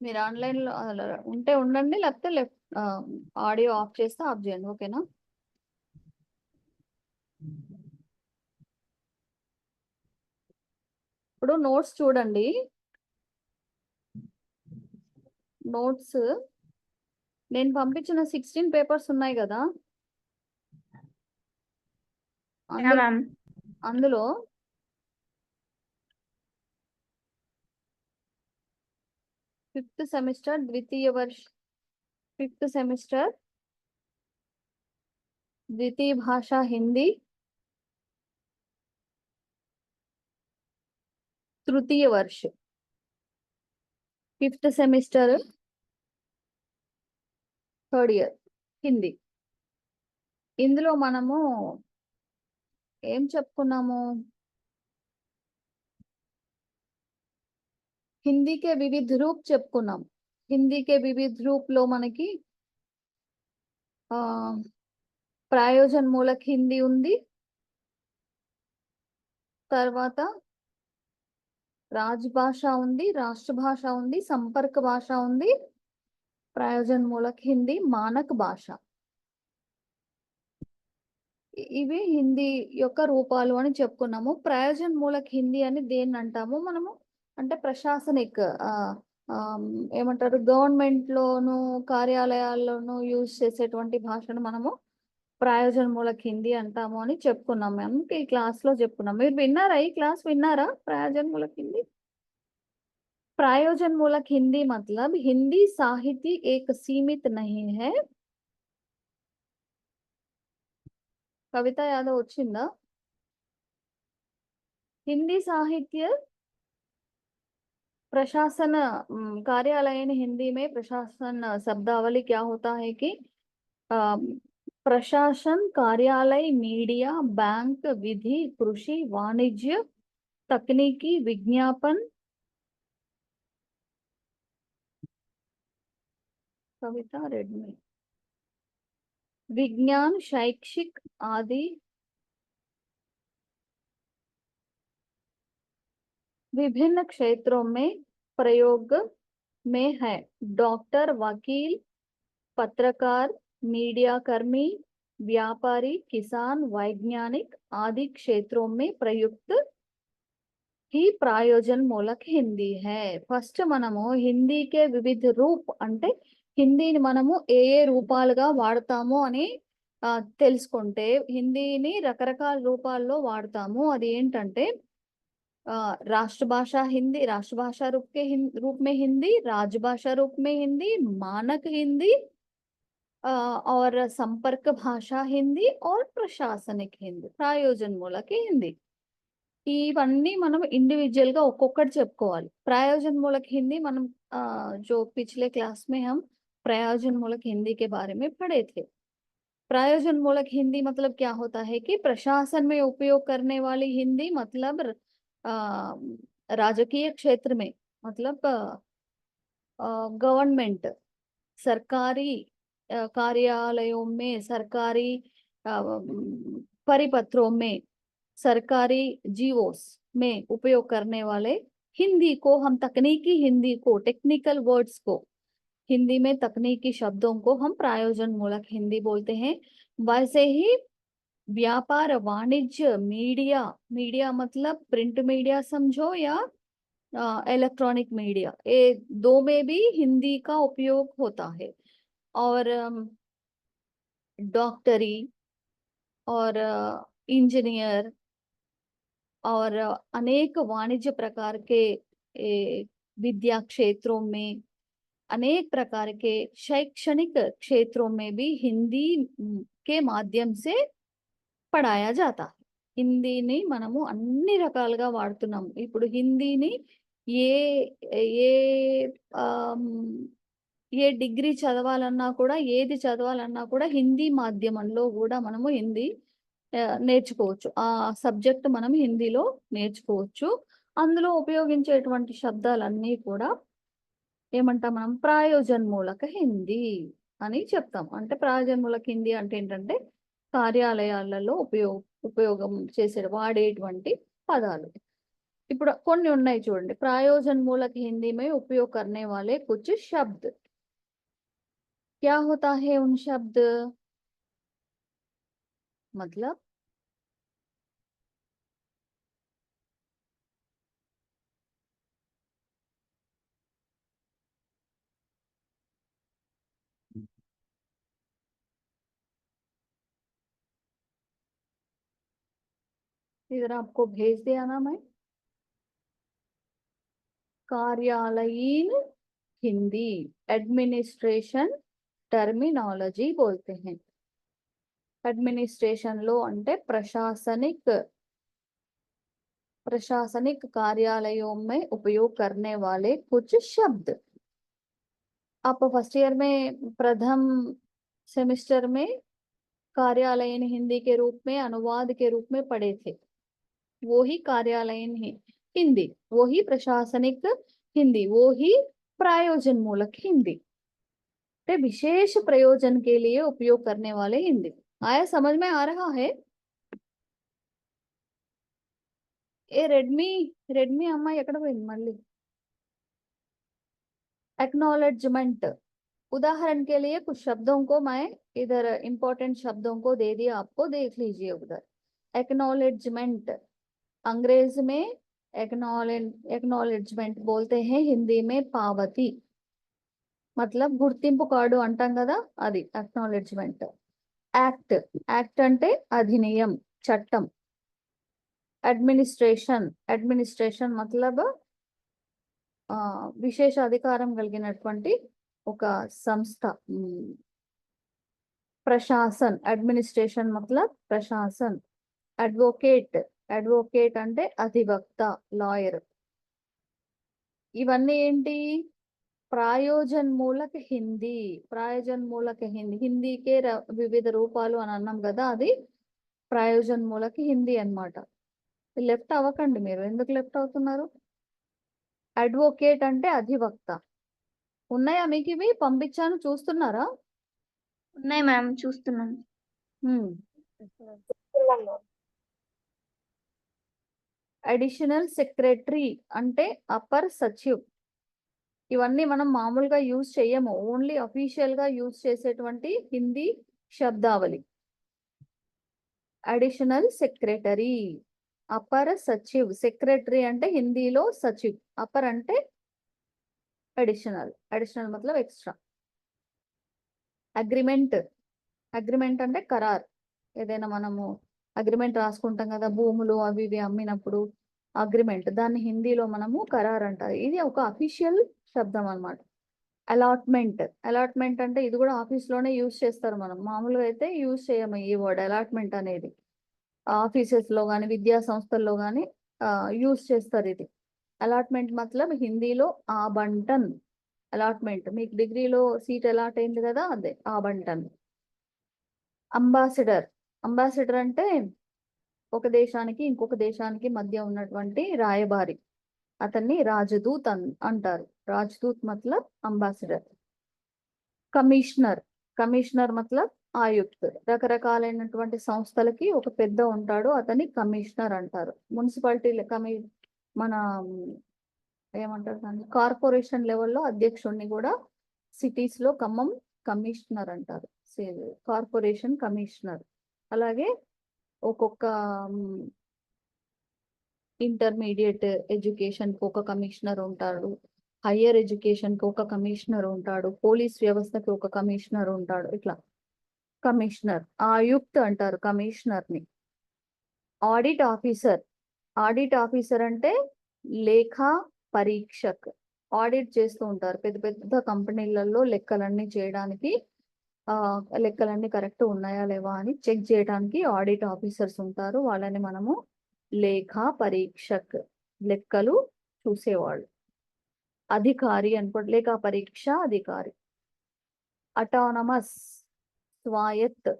మీరు ఆన్లైన్లో ఉంటే ఉండండి, లేకపోతే ఆడియో ఆఫ్ చేస్తే ఆఫ్ చేయండి. ఓకేనా? ఇప్పుడు నోట్స్ చూడండి. నోట్స్ నేను పంపించిన 16 పేపర్స్ ఉన్నాయి కదా, అందులో ఫిఫ్త్ సెమిస్టర్ द्वितीय भाषा हिंदी, तृतीय वर्ष, fifth semester, third year Hindi. ఇందులో మనము ఏం చెప్పుకున్నాము? हिंदी के विविध रूप చెప్పుకున్నాం. हिंदी के विविध रूप లో మనకి ప్రయోజన మూలక హిందీ ఉంది, తర్వాత రాజభాష ఉంది, రాష్ట్ర భాష ఉంది, సంపర్క భాష ఉంది, ప్రయోజన మూలక హిందీ, మానక భాష. ఇవి హిందీ యొక్క రూపాలు అని చెప్పుకున్నాము. ప్రయోజన మూలక హిందీ అని దేన్ని అంటాము మనము అంటే ప్రశాసనిక ఏమంటారు, గవర్నమెంట్ లోను కార్యాలయాల్లోనూ యూజ్ చేసేటువంటి భాషను మనము ప్రయోజన మూలక హిందీ అంటాము అని చెప్పుకున్నాం. మేము ఈ క్లాస్ లో చెప్పుకున్నాం. మీరు విన్నారా? ఈ క్లాస్ విన్నారా? ప్రయోజన మూలక హిందీ. प्रयोजन मूलक हिंदी मतलब हिंदी साहित्य एक सीमित नहीं है. कविता यादव వచ్చిందా? हिंदी साहित्य प्रशासन कार्यालय हिंदी में प्रशासन शब्दावली क्या होता है कि प्रशासन, कार्यालय, मीडिया, बैंक, विधि, कृषि, वाणिज्य, तकनीकी, विज्ञापन, कविता रेड में, विज्ञान, शैक्षिक आदि विभिन्न क्षेत्रों में प्रयोग में है. डॉक्टर, वकील, पत्रकार, मीडिया कर्मी, व्यापारी, किसान, वैज्ञानिक आदि क्षेत्रों में प्रयुक्त ही प्रयोजन मूलक हिंदी है. फस्ट మనము హిందీకే వివిధ రూప్ అంటే హిందీని మనము ఏ ఏ రూపాలుగా వాడతాము అని తెలుసుకుంటే, హిందీని రకరకాల రూపాల్లో వాడతాము. అది ఏంటంటే राष्ट्रभाषा हिंदी, राष्ट्रभाषा रूप में हिंदी, राजभाषा रूप में हिंदी, मानक हिंदी, और संपर्क भाषा हिंदी और प्रशासनिक हिंदी, प्रयोजन मूलक हिंदी. ఇవన్నీ మనం इंडिविजुअल గా ఒక్కొక్కటి చెప్పుకోవాలి. प्रयोजन मूलक हिंदी మనం जो पिछले क्लास में हम प्रयोजन मूलक हिंदी के बारे में पढ़े थे. प्रयोजन मूलक हिंदी मतलब क्या होता है कि प्रशासन में उपयोग करने वाली हिंदी मतलब राजकीय क्षेत्र में, मतलब गवर्नमेंट, सरकारी कार्यालयों में, सरकारी परिपत्रों में, सरकारी जीवोस में उपयोग करने वाले हिंदी को हम तकनीकी हिंदी को, टेक्निकल वर्ड्स को, हिंदी में तकनीकी शब्दों को हम प्रयोजन मूलक हिंदी बोलते हैं. वैसे ही व्यापार, वाणिज्य, मीडिया, मीडिया मतलब प्रिंट मीडिया समझो या इलेक्ट्रॉनिक मीडिया, ये दो में भी हिंदी का उपयोग होता है. और डॉक्टरी और इंजीनियर और अनेक वाणिज्य प्रकार के विद्या क्षेत्रों में, अनेक प्रकार के शैक्षणिक क्षेत्रों में भी हिंदी के माध्यम से పడాయా జాతా. హిందీని మనము అన్ని రకాలుగా వాడుతున్నాము. ఇప్పుడు హిందీని ఏ ఏ ఏ డిగ్రీ చదవాలన్నా కూడా, ఏది చదవాలన్నా కూడా హిందీ మాధ్యమంలో కూడా మనము హిందీ నేర్చుకోవచ్చు. ఆ సబ్జెక్ట్ మనం హిందీలో నేర్చుకోవచ్చు. అందులో ఉపయోగించేటువంటి శబ్దాలన్నీ కూడా ఏమంటాం మనం? ప్రయోజన మూలక హిందీ అని చెప్తాం. అంటే ప్రయోజన మూలక హిందీ అంటే ఏంటంటే కార్యాలయాలలో ఉపయోగం చేసే వాడేటువంటి పదాలు. ఇప్పుడు కొన్ని ఉన్నాయి చూడండి. प्रयोजनमूलक हिंदी में उपयोग करने वाले कुछ शब्द, क्या होता है उन शब्द? मतलब इधर आपको भेज दिया ना मैं। कार्यालयीन हिंदी, एडमिनिस्ट्रेशन टर्मिनोलॉजी बोलते हैं। एडमिनिस्ट्रेशन लो అంటే प्रशासनिक कार्यालयों में उपयोग करने वाले कुछ शब्द। आप फर्स्ट ईयर में प्रथम सेमेस्टर में कार्यालयीन हिंदी के रूप में, अनुवाद के रूप में पढ़े थे। वो ही कार्यालयीन हिंदी, वो ही प्रशासनिक हिंदी, वो ही प्रयोजन मूलक हिंदी, विशेष प्रयोजन के लिए उपयोग करने वाले हिंदी। आया समझ में आ रहा है? ఏ రెడ్మీ అమ్మాయి ఎక్కడ పోయింది మళ్ళీ? एक्नॉलेजमेंट, उदाहरण के लिए कुछ शब्दों को मैं इधर इंपॉर्टेंट शब्दों को दे दिया, आपको देख लीजिए उधर। एक्नॉलेजमेंट अंग्रेज में एक्नॉलेजमेंट बोलते हैं, हिंदी में पावती, मतलब గుర్తింపు కార్డు అంటాం కదా, అది एक्नॉलेजमेंट। యాక్ట్, యాక్ట్ అంటే అధినియం, చట్టం। అడ్మినిస్ట్రేషన్, అడ్మినిస్ట్రేషన్ मतलब విశేష అధికారం కలిగినటువంటి ఒక సంస్థ। ప్రశాసన్, అడ్మినిస్ట్రేషన్ मतलब ప్రశాసన్। అడ్వొకేట్, అడ్వొకేట్ అంటే అధివక్త, లాయర్। ఇవన్నీ ఏంటి? ప్రయోజన్మూలక హిందీ, ప్రయోజన్మూలక హిందీ, హిందీకే వివిధ రూపాలు అని అన్నాం కదా, అది ప్రయోజన్మూలక హిందీ అన్నమాట। లెఫ్ట్ అవ్వకండి, మీరు ఎందుకు లెఫ్ట్ అవుతున్నారు? అడ్వొకేట్ అంటే అధివక్త। ఉన్నాయా మీకు ఇవి? పంపించాను, చూస్తున్నారా? ఉన్నాయి మ్యామ్, చూస్తున్నాను. అడిషనల్ సెక్రటరీ అంటే అపర్ సచివ్। ఇవన్నీ మనం మామూలుగా యూజ్ చేయము, ఓన్లీ అఫీషియల్ గా యూజ్ చేసేటువంటి హిందీ శబ్దావళి। అడిషనల్ సెక్రటరీ, అపర్ సచివ్, సెక్రటరీ అంటే హిందీలో సచివ్, అపర్ అంటే అడిషనల్, అడిషనల్ मतलब ఎక్స్ట్రా। అగ్రిమెంట్, అగ్రిమెంట్ అంటే ఖరార్, ఏదైనా మనము అగ్రిమెంట్ రాసుకుంటాం కదా, భూములు అవి ఇవి అమ్మినప్పుడు అగ్రిమెంట్, దాన్ని హిందీలో మనము ఖరార్ అంటారు। ఇది ఒక అఫీషియల్ శబ్దం అన్నమాట। అలాట్మెంట్, అలాట్మెంట్ అంటే ఇది కూడా ఆఫీస్ లోనే యూజ్ చేస్తారు, మనం మామూలుగా అయితే యూజ్ చేయము ఈ వర్డ్ అలాట్మెంట్ అనేది। ఆఫీసెస్ లో కానీ విద్యా సంస్థల్లో కానీ యూజ్ చేస్తారు ఇది। అలాట్మెంట్ मतलब హిందీలో ఆబంటన్, అలాట్మెంట్ మీకు డిగ్రీలో సీట్ అలాట్ అయింది కదా, అదే ఆబంటన్। అంబాసిడర్, అంబాసిడర్ అంటే ఒక దేశానికి ఇంకొక దేశానికి మధ్య ఉన్నటువంటి రాయబారి, అతన్ని రాజదూత్ అంటారు। రాజదూత్ मतलब అంబాసిడర్। కమిషనర్, కమిషనర్ मतलब ఆయుక్త్, రకరకాలైనటువంటి సంస్థలకి ఒక పెద్ద ఉంటాడు, అతన్ని కమిషనర్ అంటారు। మున్సిపాలిటీ మన ఏమంటారు దాన్ని, కార్పొరేషన్ లెవెల్లో అధ్యక్షుడిని కూడా సిటీస్ లో ఖమ్మం కమిషనర్ అంటారు, కార్పొరేషన్ కమిషనర్। అలాగే ఒక్కొక్క ఇంటర్మీడియట్ ఎడ్యుకేషన్ కి ఒక కమిషనర్ ఉంటాడు, హయ్యర్ ఎడ్యుకేషన్ కి ఒక కమిషనర్ ఉంటాడు, పోలీస్ వ్యవస్థకి ఒక కమిషనర్ ఉంటాడు, ఇట్లా కమిషనర్। ఆయుక్త్ అంటారు కమిషనర్ ని। ఆడిట్ ఆఫీసర్, ఆడిట్ ఆఫీసర్ అంటే లేఖా పరీక్షక్, ఆడిట్ చేస్తూ ఉంటారు పెద్ద పెద్ద కంపెనీలలో లెక్కలన్నీ చేయడానికి, లెక్కలన్నీ కరెక్ట్ ఉన్నాయా లేవా అని చెక్ చేయడానికి ఆడిట్ ఆఫీసర్స్ ఉంటారు, వాళ్ళని మనము లేఖా పరీక్షక్, లెక్కలు చూసేవాళ్ళు। అధికారి అనుకోండి, లేఖా పరీక్ష అధికారి। అటానమస్, స్వాయత్,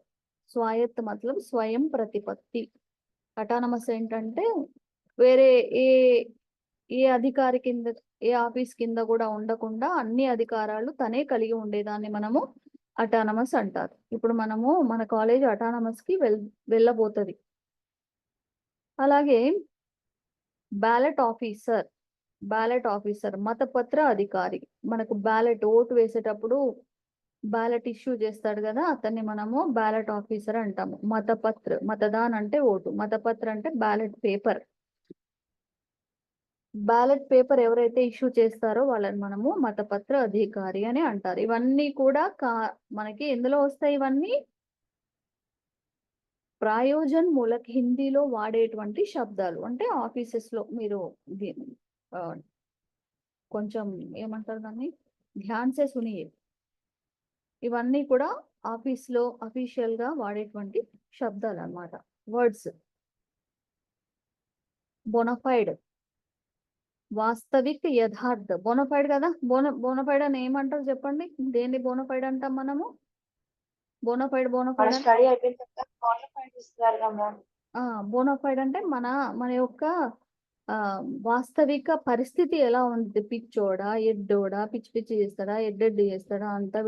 స్వాయత్ मतलब స్వయం ప్రతిపత్తి। అటానమస్ ఏంటంటే వేరే ఏ ఏ అధికారి కింద, ఏ ఆఫీస్ కింద కూడా ఉండకుండా అన్ని అధికారాలు తనే కలిగి ఉండేదాన్ని మనము అటానమస్ అంటారు। ఇప్పుడు మనము మన కాలేజ్ అటానమస్ కి వెళ్ళబోతుంది। అలాగే బ్యాలెట్ ఆఫీసర్. బ్యాలెట్ ఆఫీసర్ మతపత్ర అధికారి. మనకు బ్యాలెట్ ఓటు వేసేటప్పుడు బ్యాలెట్ ఇష్యూ చేస్తాడు కదా, అతన్ని మనము బ్యాలెట్ ఆఫీసర్ అంటాము. మతపత్ర, మతదాన్ అంటే ఓటు, మతపత్ర అంటే బ్యాలెట్ పేపర్. బ్యాలెట్ పేపర్ ఎవరైతే ఇష్యూ చేస్తారో వాళ్ళని మనము మతపత్ర అధికారి అని అంటారు. ఇవన్నీ కూడా మనకి ఎందులో వస్తాయి? ఇవన్నీ ప్రయోజన్ మూలక్ హిందీలో వాడేటువంటి శబ్దాలు. అంటే ఆఫీసెస్ లో మీరు ఆ, కొంచెం ఏమంటారు దాన్ని, ధ్యాన్ సే సునియే. ఇవన్నీ కూడా ఆఫీస్ లో అఫీషియల్ గా వాడేటువంటి శబ్దాలు అన్నమాట, వర్డ్స్. బొనఫైడ్, వాస్తవిక్, యథార్థ. బోనఫైడ్ కదా, బోనఫైడ్ అని ఏమంటారు చెప్పండి? దేన్ని బోనఫైడ్ అంటాం మనము? బోనఫైడ్ మన బోనఫైడ్ స్టడీ అయిపోయిన తర్వాత క్వాలిఫైడ్ ఇస్తారు కదా మ్యామ్. బోనఫైడ్ అంటే మన మన యొక్క ఆ వాస్తవిక పరిస్థితి ఎలా ఉంది. పిచ్చోడా, ఎడ్డోడా, పిచ్చి పిచ్చి చేస్తాడా, ఎడ్డెడ్డి చేస్తాడా, అంతా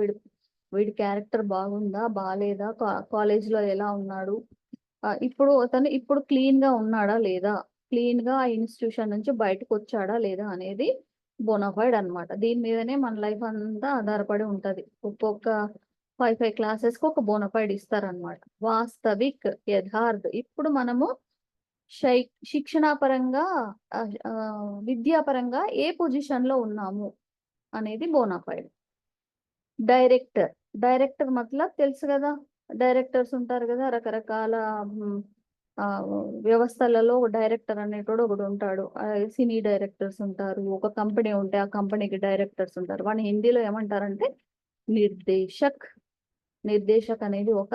వీడి క్యారెక్టర్ బాగుందా, బాగాలేదా, కాలేజీలో ఎలా ఉన్నాడు, ఇప్పుడు అతను ఇప్పుడు క్లీన్ గా ఉన్నాడా లేదా, క్లీన్ గా ఆ ఇన్స్టిట్యూషన్ నుంచి బయటకు వచ్చాడా లేదా అనేది బోనఫైడ్ అన్నమాట. దీని మీదనే మన లైఫ్ అంతా ఆధారపడి ఉంటది. ఒక్కొక్క 5 క్లాసెస్ కి ఒక బోనఫైడ్ ఇస్తారనమాట. వాస్తవిక్, యథార్థ్. ఇప్పుడు మనము శిక్షణా పరంగా ఆ, ఆ, విద్యాపరంగా ఏ పొజిషన్ లో ఉన్నాము అనేది బోనాఫైడ్. డైరెక్టర్. డైరెక్టర్ మతలబ్ తెలుసు కదా, డైరెక్టర్స్ ఉంటారు కదా రకరకాల మ్, ఆ, వ్యవస్థలలో డైరెక్టర్ అనేటోడు ఒకడు ఉంటాడు. సినీ డైరెక్టర్స్ ఉంటారు. ఒక కంపెనీ ఉంటే ఆ కంపెనీకి డైరెక్టర్స్ ఉంటారు. వాడిని హిందీలో ఏమంటారంటే నిర్దేశక్. నిర్దేశక్ అనేది ఒక,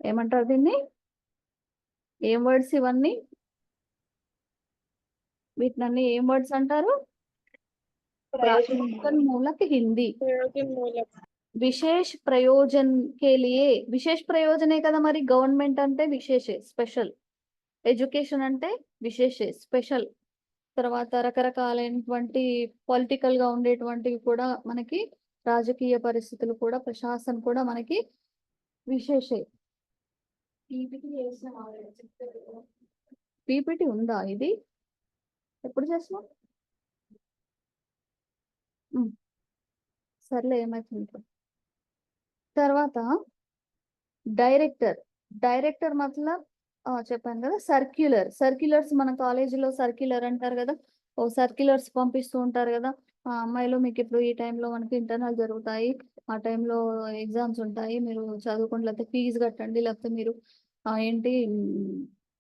ఏమంటారు దీన్ని, ఏం వర్డ్స్ ఇవన్నీ? వీటినన్నీ ఏం వర్డ్స్ అంటారు? ప్రయోజనం మూలక హింदी। మూలక. విశేష ప్రయోజన్ కే లియే, విశేష ప్రయోజనే కదా మరి. గవర్నమెంట్ అంటే విశేషే, స్పెషల్. ఎడ్యుకేషన్ అంటే విశేషే, స్పెషల్. తర్వాత రకరకాలైనటువంటి పొలిటికల్ గా ఉండేటువంటివి కూడా మనకి, రాజకీయ పరిస్థితులు కూడా, ప్రశాసన కూడా మనకి విశేషే. పీపీటీ ఉందా ఇది? ఎప్పుడు చేసినాం? సర్లే, ఏమైతుంది. తర్వాత డైరెక్టర్. డైరెక్టర్ మతలబ్ చెప్పాను కదా, సర్క్యులర్. సర్క్యులర్స్ మన కాలేజీలో సర్క్యులర్ అంటారు కదా. ఓ సర్క్యులర్స్ పంపిస్తూ ఉంటారు కదా. అమ్మాయిలు మీకు ఇప్పుడు ఈ టైంలో మనకి ఇంటర్నల్ జరుగుతాయి, ఆ టైంలో ఎగ్జామ్స్ ఉంటాయి, మీరు చదువుకోండి, లేకపోతే ఫీజు కట్టండి, లేకపోతే మీరు ఏంటి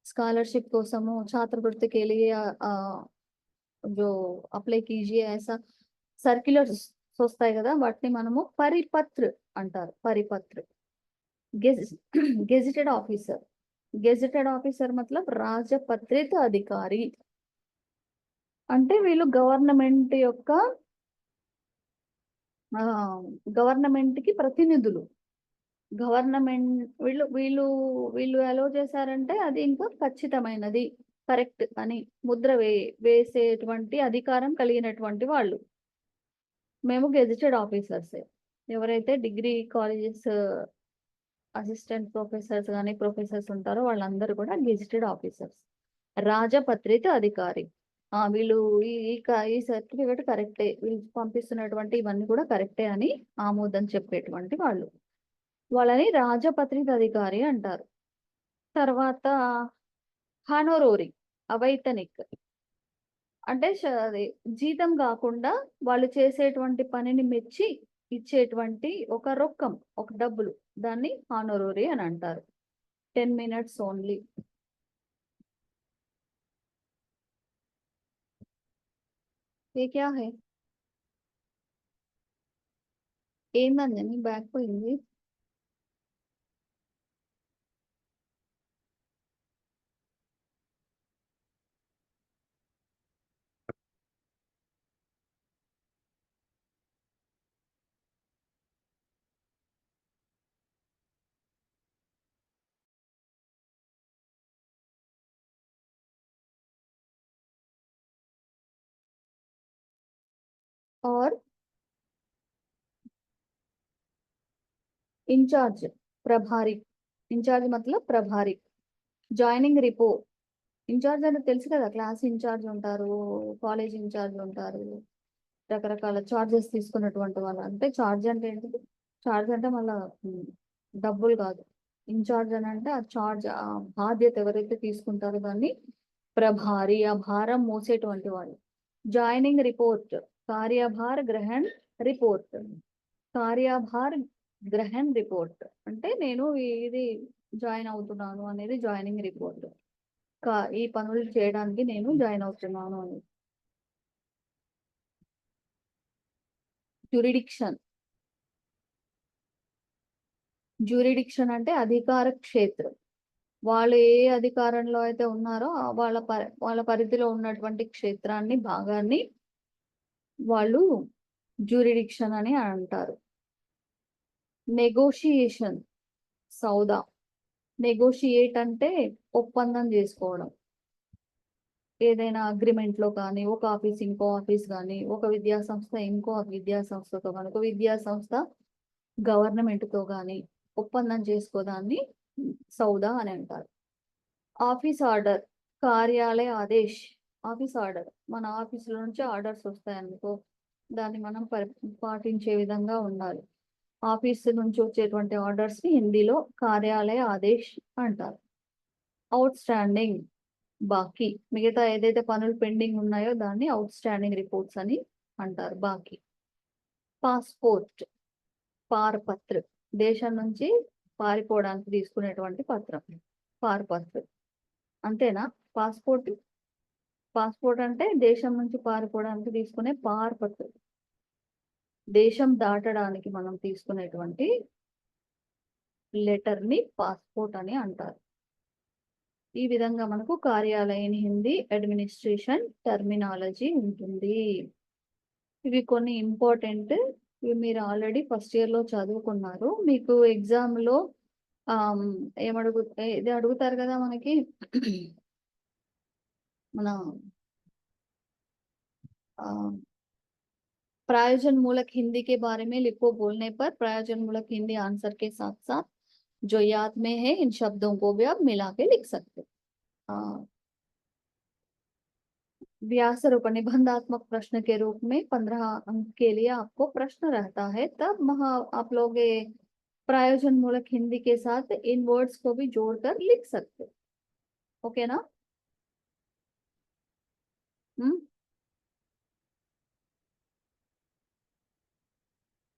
స్కాలర్షిప్ కోసము छात्रवृत्ति के लिए जो అప్లై कीजिए ऐसा సర్క్యులర్స్ వస్తాయి కదా, వాటిని మనము పరిపత్ర అంటారు. పరిపత్ర. Gazetted officer. గెజిటెడ్ ఆఫీసర్ మతలబ్ రాజపత్రిత అధికారి. అంటే వీళ్ళు గవర్నమెంట్ యొక్క గవర్నమెంట్ కి ప్రతినిధులు. గవర్నమెంట్ వీళ్ళు వీళ్ళు వీళ్ళు అలో చేశారంటే అది ఇంకా ఖచ్చితమైనది, కరెక్ట్ అని ముద్ర వేసేటువంటి అధికారం కలిగినటువంటి వాళ్ళు. మేము గెజిటెడ్ ఆఫీసర్సే. ఎవరైతే డిగ్రీ కాలేజెస్ అసిస్టెంట్ ప్రొఫెసర్స్ కానీ ప్రొఫెసర్స్ ఉంటారో వాళ్ళందరూ కూడా గెజిటెడ్ ఆఫీసర్స్. రాజపత్రిత అధికారి. వీళ్ళు ఈ సర్టిఫికేట్ కరెక్టే, వీళ్ళు పంపిస్తున్నటువంటి ఇవన్నీ కూడా కరెక్టే అని ఆమోదం చెప్పేటువంటి వాళ్ళు, వాళ్ళని రాజపత్రిత అధికారి అంటారు. తర్వాత హానోరోరి, అవైతనిక్. అంటే అది జీతం కాకుండా వాళ్ళు చేసేటువంటి పనిని మెచ్చి ఇచ్చేటువంటి ఒక రొక్కం, ఒక డబ్బులు, దాన్ని హానోరోరి అని అంటారు. 10 minutes ఓన్లీ. ఏ క్యా హై? ఏందండి బ్యాక్ పోయింది? और इंचार्ज, प्रभारी. इंचार्ज मतलब प्रभारी. Joining report. ఇన్ఛార్జ్ అంటే తెలుసు కదా, క్లాస్ ఇన్ఛార్జ్ ఉంటారు, కాలేజ్ ఇన్ఛార్జ్ ఉంటారు, రకరకాల చార్జెస్ తీసుకున్నటువంటి వాళ్ళు. అంటే చార్జ్ అంటే ఏంటిది? చార్జ్ అంటే మళ్ళా డబ్బులు కాదు. ఇన్ఛార్జ్ అని అంటే ఆ చార్జ్, ఆ బాధ్యత ఎవరైతే తీసుకుంటారో దాన్ని ప్రభారి, ఆ భారం మోసేటువంటి వాళ్ళు. జాయినింగ్ రిపోర్ట్, కార్యభార్ గ్రహణ్ రిపోర్ట్. కార్యభార్ గ్రహణ్ రిపోర్ట్ అంటే నేను ఇది జాయిన్ అవుతున్నాను అనేది జాయినింగ్ రిపోర్ట్. ఈ పనులు చేయడానికి నేను జాయిన్ అవుతున్నాను అని. జ్యూరిడిక్షన్, జ్యూరిడిక్షన్ అంటే అధికార క్షేత్రం. వాళ్ళు ఏ అధికారంలో అయితే ఉన్నారో వాళ్ళ పరిధిలో ఉన్నటువంటి క్షేత్రాన్ని, భాగాన్ని వాళ్ళు జ్యూరిడిక్షన్ అని అంటారు. నెగోషియేషన్, సౌదా. నెగోషియేట్ అంటే ఒప్పందం చేసుకోవడం. ఏదైనా అగ్రిమెంట్ లో కానీ, ఒక ఆఫీస్ ఇంకో ఆఫీస్ కానీ, ఒక విద్యా సంస్థ ఇంకో విద్యా సంస్థతో కానీ, ఒక విద్యా సంస్థ గవర్నమెంట్ తో కానీ ఒప్పందం చేసుకోదాన్ని సౌదా అని అంటారు. ఆఫీస్ ఆర్డర్, కార్యాలయ ఆదేశ్. ఆఫీస్ ఆర్డర్, మన ఆఫీసుల నుంచి ఆర్డర్స్ వస్తాయనుకో, దాన్ని మనం పాటించే విధంగా ఉండాలి. ఆఫీస్ నుంచి వచ్చేటువంటి ఆర్డర్స్ ని హిందీలో కార్యాలయ ఆదేశ్ అంటారు. అవుట్ స్టాండింగ్, బాకీ. మిగతా ఏదైతే పనులు పెండింగ్ ఉన్నాయో దాన్ని అవుట్ స్టాండింగ్ రిపోర్ట్స్ అని అంటారు, బాకీ. పాస్పోర్ట్, పారపత్ర. దేశం నుంచి పారిపోవడానికి తీసుకునేటువంటి పత్రం పారపత్ర. అంతేనా? పాస్పోర్ట్, పాస్పోర్ట్ అంటే దేశం నుంచి పారిపోవడానికి తీసుకునే పారపత్ర. దేశం దాటడానికి మనం తీసుకునేటువంటి లెటర్ ని పాస్పోర్ట్ అని అంటారు. ఈ విధంగా మనకు కార్యాలయం హిందీ అడ్మినిస్ట్రేషన్ టర్మినాలజీ ఉంటుంది. ఇవి కొన్ని ఇంపార్టెంట్. ఇవి మీరు ఆల్రెడీ ఫస్ట్ ఇయర్ లో చదువుకున్నారు. మీకు ఎగ్జామ్ లో ఇది అడుగుతారు కదా మనకి, మన प्रयोजन मूलक हिंदी के बारे में लिखो बोलने पर प्रयोजन मूलक हिंदी आंसर के साथ साथ जो याद में है इन शब्दों को भी आप मिला के लिख सकते। व्यास रूप निबंधात्मक प्रश्न के रूप में 15 अंक के लिए आपको प्रश्न रहता है, तब आप लोग प्रयोजन मूलक हिंदी के साथ इन वर्ड्स को भी जोड़कर लिख सकते। ओके ना?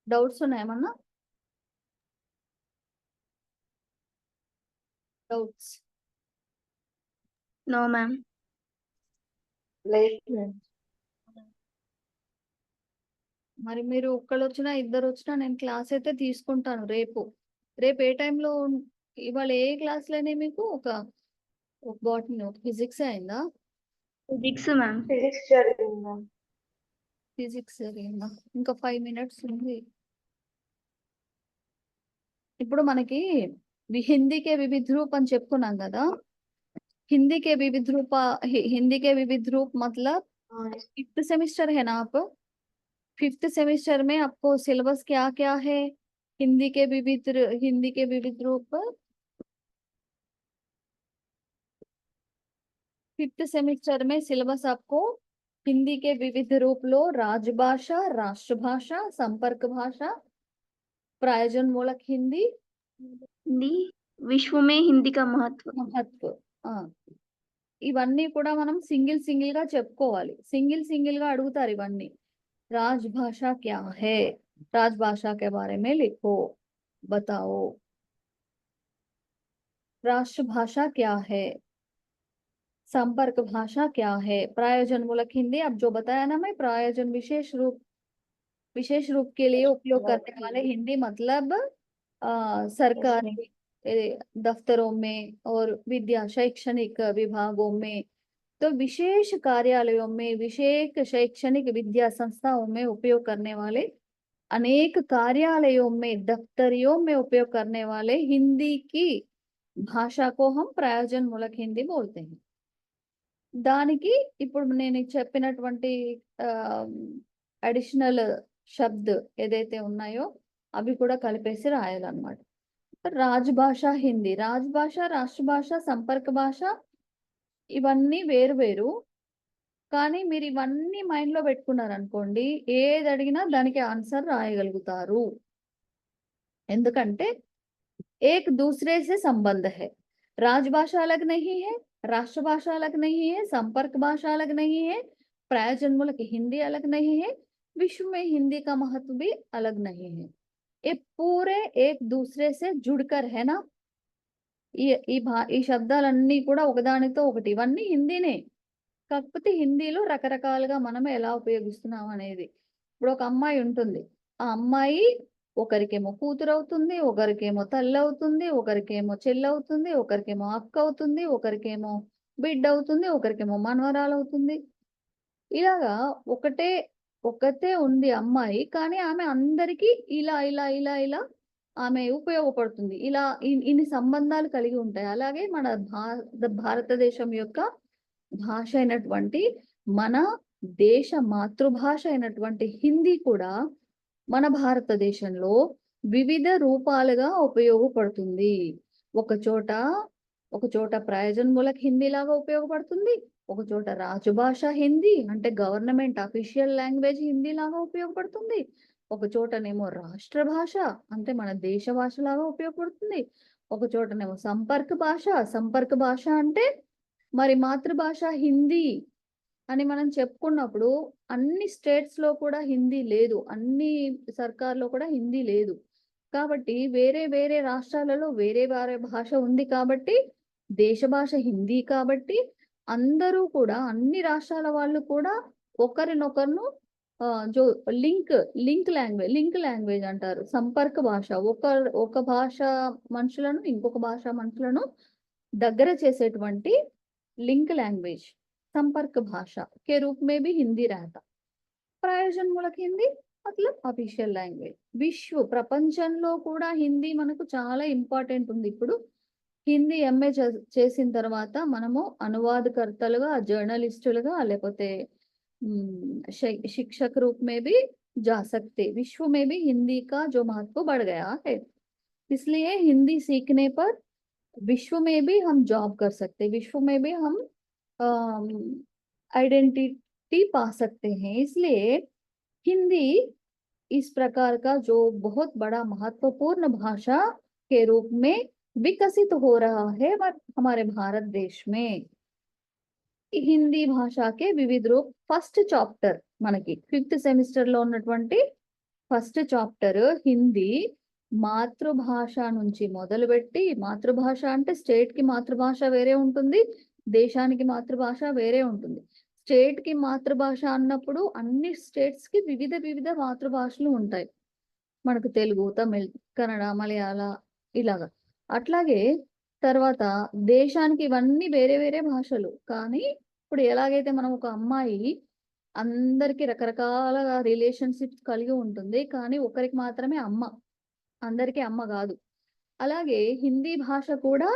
డౌట్స్ ఉన్నాయేమన్నా? డౌట్స్? No ma'am. మరి మీరు ఒక్కళ్ళు వచ్చినా ఇద్దరు వచ్చినా నేను క్లాస్ అయితే తీసుకుంటాను రేపు. రేపు ఏ టైంలో? ఇవాళ ఏ క్లాస్లోనే మీకు? ఒక బాటనీ, ఒక ఫిజిక్స్ అయిందా? Physics ma'am. ఫిజిక్స్ జరిగింది మ్యామ్. ఫిజిక్స్ జరిగిందా? ఇంకా 5 minutes ఉంది. ఇప్పుడు మనకి హిందీకే వివిధ రూప్ అని చెప్పుకున్నాం కదా. హిందీకే వివిధ రూప, హిందీకే వివిధ రూప్ मतलब 5th सेमेस्टर है ना आप? 5th सेमेस्टर में आपको सिलेबस क्या क्या है? हिंदी के विविध रूप। 5th सेमेस्टर में सिलेबस आपको हिंदी के विविध रूप लो राजभाषा, राष्ट्रभाषा, संपर्क भाषा, प्रयोजन मूलक हिंदी, विश्व में हिंदी का महत्व. ఇవన్నీ కూడా మనం సింగిల్ గా చెప్పుకోవాలి. సింగిల్ గా అడుగుతారు ఇవన్నీ. राजभाषा क्या है? राजभाषा के बारे में लिखो, बताओ। राष्ट्रभाषा क्या है? संपर्क भाषा क्या है? प्रयोजन मूलक हिंदी, अब जो बताया ना मैं, प्रयोजन विशेष रूप के लिए उपयोग करने वाले हिंदी मतलब सरकारी दफ्तरों में और विद्या शैक्षणिक विभागों में, तो विशेष कार्यालयों में, विशेष शैक्षणिक विद्या संस्थाओं में उपयोग करने वाले, अनेक कार्यालयों में, दफ्तरियों में उपयोग करने वाले हिंदी की भाषा को हम प्रयोजन मूलक हिंदी बोलते हैं. దానికి ఇప్పుడు నేను చెప్పినటువంటి అడిషనల్ శబ్ద్ ఏదైతే ఉన్నాయో అవి కూడా కలిపేసి రాయాలన్నమాట. రాజభాష హిందీ, రాజభాష, రాష్ట్రభాష, సంపర్క భాష, ఇవన్నీ వేరు వేరు. కానీ మీరు ఇవన్నీ మైండ్‌లో పెట్టుకున్నారనుకోండి, ఏది అడిగినా దానికి ఆన్సర్ రాయగలుగుతారు. ఎందుకంటే एक दूसरे से संबंध है। राजभाषा अलग नहीं है, राष्ट्रभाषा अलग नहीं है, संपर्क भाषा अलग नहीं है, प्रायजन्मूलक हिंदी अलग नहीं है, विश्व में हिंदी का महत्व भी अलग नहीं है। ये पूरे एक दूसरे से जुड़कर है ना। ఈ శబ్దాలన్నీ కూడా ఒకదానితో ఒకటి ఇవన్నీ హిందీనే. కాకపోతే హిందీలో రకరకాలుగా మనం ఎలా ఉపయోగిస్తున్నాం అనేది. ఇప్పుడు ఒక అమ్మాయి ఉంటుంది. ఆ అమ్మాయి ఒకరికేమో కూతురవుతుంది, ఒకరికేమో తల్లవుతుంది, ఒకరికేమో చెల్లవుతుంది, ఒకరికేమో అక్కవుతుంది, ఒకరికేమో బిడ్డవుతుంది, ఒకరికేమో మనవరాలవుతుంది. ఇలాగా ఒకతే ఉంది అమ్మాయి. కానీ ఆమె అందరికీ ఇలా ఆమె ఉపయోగపడుతుంది. ఇలా ఇన్ని సంబంధాలు కలిగి ఉంటాయి. అలాగే మన భారతదేశం యొక్క భాష అయినటువంటి మన దేశ మాతృభాష అయినటువంటి హిందీ కూడా మన భారతదేశంలో వివిధ రూపాలుగా ఉపయోగపడుతుంది. ఒక చోట ప్రయోజనమూలక హిందీ లాగా ఉపయోగపడుతుంది. ఒక చోట రాజభాష హిందీ అంటే గవర్నమెంట్ అఫీషియల్ లాంగ్వేజ్ హిందీ లాగా ఉపయోగపడుతుంది. ఒక చోటనేమో రాష్ట్ర భాష అంటే మన దేశ భాష లాగా ఉపయోగపడుతుంది. ఒక చోటనేమో సంపర్క భాష అంటే మరి మాతృభాష హిందీ అని మనం చెప్పుకున్నప్పుడు అన్ని స్టేట్స్ లో కూడా హిందీ లేదు. అన్ని సర్కార్లో కూడా హిందీ లేదు. కాబట్టి వేరే వేరే రాష్ట్రాలలో వేరే వేరే భాష ఉంది. కాబట్టి దేశ భాష హిందీ. కాబట్టి అందరూ కూడా అన్ని రాష్ట్రాల వాళ్ళు కూడా ఒకరినొకరును లింక్ లాంగ్వేజ్ అంటారు. సంపర్క భాష ఒక భాష మనుషులను ఇంకొక భాష మనుషులను దగ్గర చేసేటువంటి लिंक लैंग्वेज संपर्क भाषा के रूप में भी हिंदी रहता। ప్రయోజనమూలక హిందీ मतलब అఫీషియల్ లాంగ్వేజ్. ప్రపంచంలో కూడా హిందీ మనకు చాలా ఇంపార్టెంట్ ఉంది. ఇప్పుడు హిందీ ఎంఏ చేసిన తర్వాత మనము అనువాదకర్తలుగా, జర్నలిస్టులుగా లేకపోతే शिक्षक रूप में भी जा सकते। विश्व में भी हिंदी का जो महत्व बढ़ गया है, इसलिए हिंदी सीखने पर विश्व में भी हम जॉब कर सकते, विश्व में भी हम आइडेंटिटी पा सकते हैं। इसलिए हिंदी इस प्रकार का जो बहुत बड़ा महत्वपूर्ण भाषा के रूप में विकसित हो रहा है हमारे भारत देश में। హిందీ భాషకే వివిధ రూప్ ఫస్ట్ చాప్టర్ మనకి 5th సెమిస్టర్ లో ఉన్నటువంటి ఫస్ట్ చాప్టర్ హిందీ మాతృభాష నుంచి మొదలుపెట్టి, మాతృభాష అంటే స్టేట్ కి మాతృభాష వేరే ఉంటుంది, దేశానికి మాతృభాష వేరే ఉంటుంది. స్టేట్ కి మాతృభాష అన్నప్పుడు అన్ని స్టేట్స్ కి వివిధ మాతృభాషలు ఉంటాయి. మనకు తెలుగు, తమిళ్, కన్నడ, మలయాళ ఇలాగా. అట్లాగే తర్వాత దేశానికి ఇవన్నీ వేరే వేరే భాషలు. కానీ ఇప్పుడు ఎలాగైతే మనం ఒక అమ్మాయి అందరికి రకరకాల రిలేషన్షిప్స్ కలిగి ఉంటుంది, కానీ ఒకరికి మాత్రమే అమ్మ, అందరికీ అమ్మ కాదు. అలాగే హిందీ భాష కూడా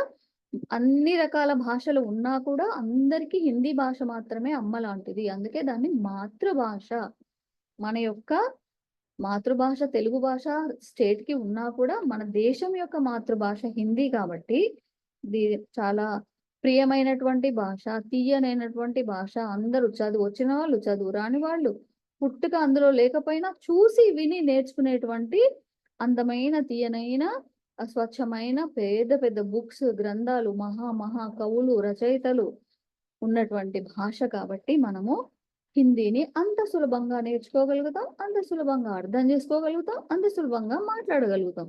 అన్ని రకాల భాషలు ఉన్నా కూడా అందరికీ హిందీ భాష మాత్రమే అమ్మ లాంటిది. అందుకే దాన్ని మాతృభాష. మన యొక్క మాతృభాష తెలుగు భాష స్టేట్ కి ఉన్నా కూడా మన దేశం యొక్క మాతృభాష హిందీ. కాబట్టి ఇది చాలా ప్రియమైనటువంటి భాష, తీయనైనటువంటి భాష. అందరూ చదువు వచ్చిన వాళ్ళు, చదువు రాని వాళ్ళు, పుట్టుక అందులో లేకపోయినా చూసి విని నేర్చుకునేటువంటి అందమైన, తీయనైన, స్వచ్ఛమైన పెద్ద బుక్స్, గ్రంథాలు, మహా కవులు, రచయితలు ఉన్నటువంటి భాష. కాబట్టి మనము హిందీని అంత సులభంగా నేర్చుకోగలుగుతాం, అంత సులభంగా అర్థం చేసుకోగలుగుతాం, అంత సులభంగా మాట్లాడగలుగుతాం.